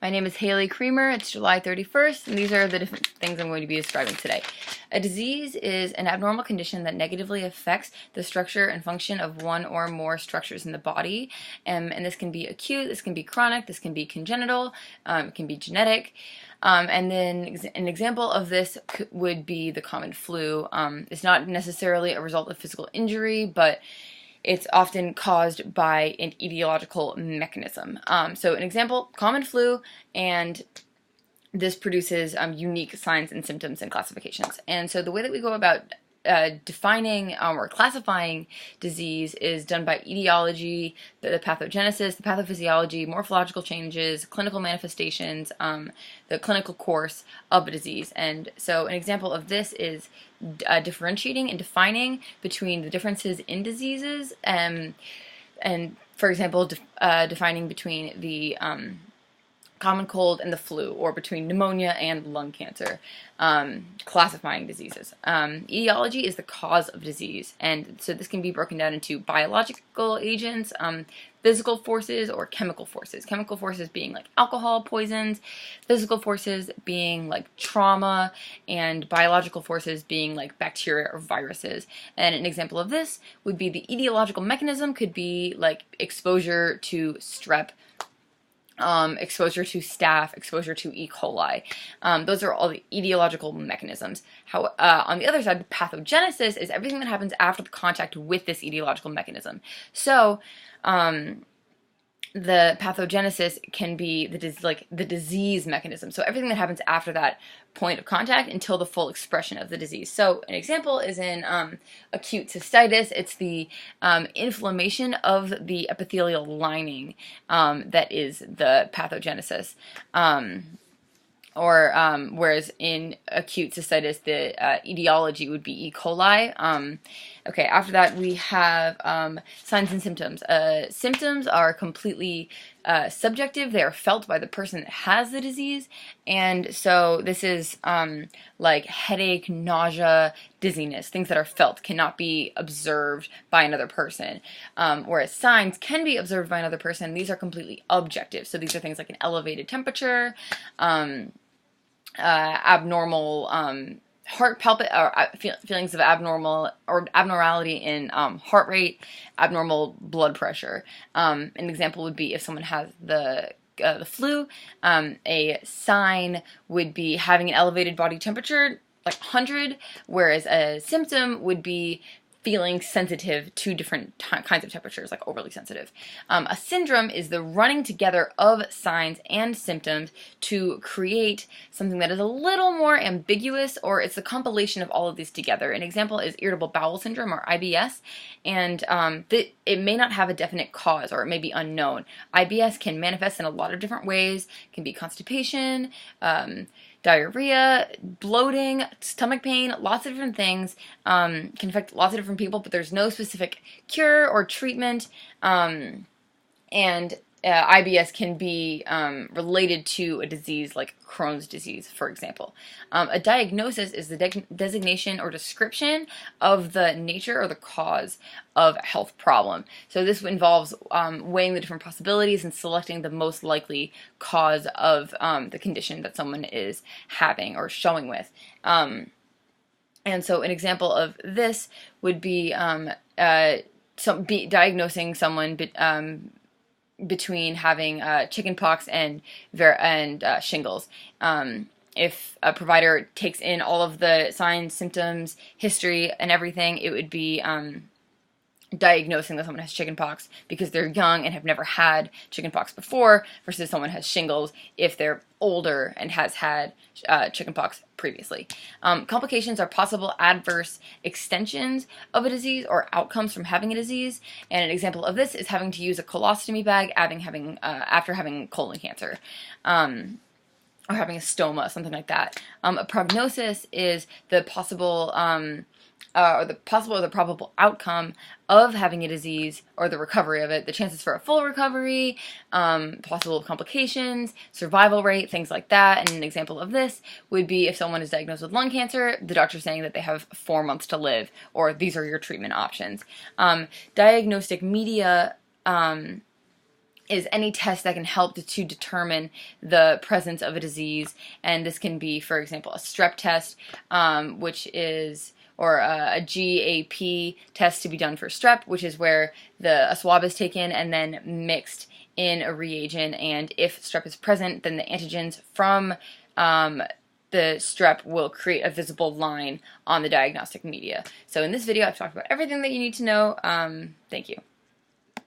My name is Haley Creamer. It's July 31st, and these are the different things I'm going to be describing today. A disease is an abnormal condition that negatively affects the structure and function of one or more structures in the body. And this can be acute, this can be chronic, this can be congenital, it can be genetic. And then an example of this would be the common flu. It's not necessarily a result of physical injury, but it's often caused by an etiological mechanism. So an example, common flu, and this produces unique signs and symptoms and classifications. And so the way that we go about defining or classifying disease is done by etiology, the pathogenesis, the pathophysiology, morphological changes, clinical manifestations, the clinical course of a disease. And so an example of this is differentiating and defining between the differences in diseases, and for example, defining between the common cold and the flu, or between pneumonia and lung cancer, classifying diseases. Etiology is the cause of disease, and so this can be broken down into biological agents, physical forces, or chemical forces. Chemical forces being like alcohol, poisons, physical forces being like trauma, and biological forces being like bacteria or viruses. And an example of this would be the etiological mechanism could be like exposure to strep, exposure to staph, exposure to E. coli. Those are all the etiological mechanisms. On the other side, the pathogenesis is everything that happens after the contact with this etiological mechanism. So, the pathogenesis can be the disease mechanism. So everything that happens after that point of contact until the full expression of the disease. So an example is in acute cystitis. It's the inflammation of the epithelial lining that is the pathogenesis. Whereas in acute cystitis, the etiology would be E. coli. Okay, after that we have signs and symptoms. Symptoms are completely subjective. They are felt by the person that has the disease, and so this is like headache, nausea, dizziness, things that are felt, cannot be observed by another person. Whereas signs can be observed by another person. These are completely objective. So these are things like an elevated temperature, abnormal heart feelings of abnormality in heart rate, abnormal blood pressure. An example would be if someone has the flu, a sign would be having an elevated body temperature, like 100, whereas a symptom would be feeling sensitive to different kinds of temperatures, like overly sensitive. A syndrome is the running together of signs and symptoms to create something that is a little more ambiguous, or it's a compilation of all of these together. An example is irritable bowel syndrome, or IBS, and it may not have a definite cause, or it may be unknown. IBS can manifest in a lot of different ways. It can be constipation, diarrhea, bloating, stomach pain, lots of different things, can affect lots of different people, but there's no specific cure or treatment, and IBS can be related to a disease like Crohn's disease, for example. A diagnosis is the designation or description of the nature or the cause of a health problem. So this involves weighing the different possibilities and selecting the most likely cause of the condition that someone is having or showing with. And so an example of this would be diagnosing someone between having chickenpox and shingles. If a provider takes in all of the signs, symptoms, history, and everything, it would be diagnosing that someone has chickenpox because they're young and have never had chickenpox before, versus someone has shingles if they're older and has had chickenpox previously. Complications are possible adverse extensions of a disease or outcomes from having a disease, and an example of this is having to use a colostomy bag after having colon cancer. Or having a stoma, something like that. A prognosis is the possible or the probable outcome of having a disease, or the recovery of it, the chances for a full recovery, possible complications, survival rate, things like that. And an example of this would be if someone is diagnosed with lung cancer, the doctor's saying that they have 4 months to live, or these are your treatment options. Diagnostic media is any test that can help to determine the presence of a disease, and this can be, for example, a strep test, which is, or a GAP test to be done for strep, which is where a swab is taken and then mixed in a reagent, and if strep is present, then the antigens from the strep will create a visible line on the diagnostic media. So in this video, I've talked about everything that you need to know. Thank you.